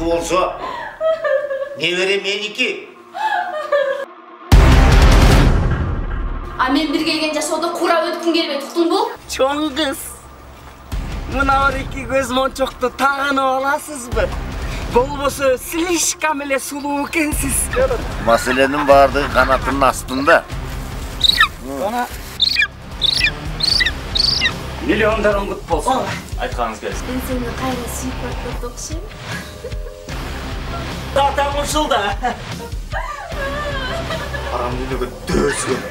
болса, небере меники. А мен бир келген жашоодо курап өткүм келбей туктун бу? Чоң кыз. Мына бір эки көз мончокто тагынып аласызбы? Болбосо слишком эле сулуу экенсиз. Маселенин бардыгы канатынын астында. Бана миллиондорун кут болсун. Айтқаныңыз келсін. Мен сени кайра сүйүп барып окшойм. Татам ушулда. Арам дүнөгө дөзгөн.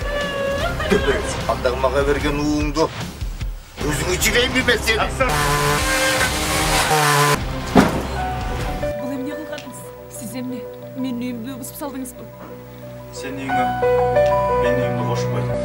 Дөбөз. Андагы мага берген уыңду өзүңө жирейби мен сени? Бұл эмне кылганыңыз? Сиз эмне? Менин үйүмдү бузуп салдыңызбы? Сен үйіңе, мен үйімді қошып қойдым.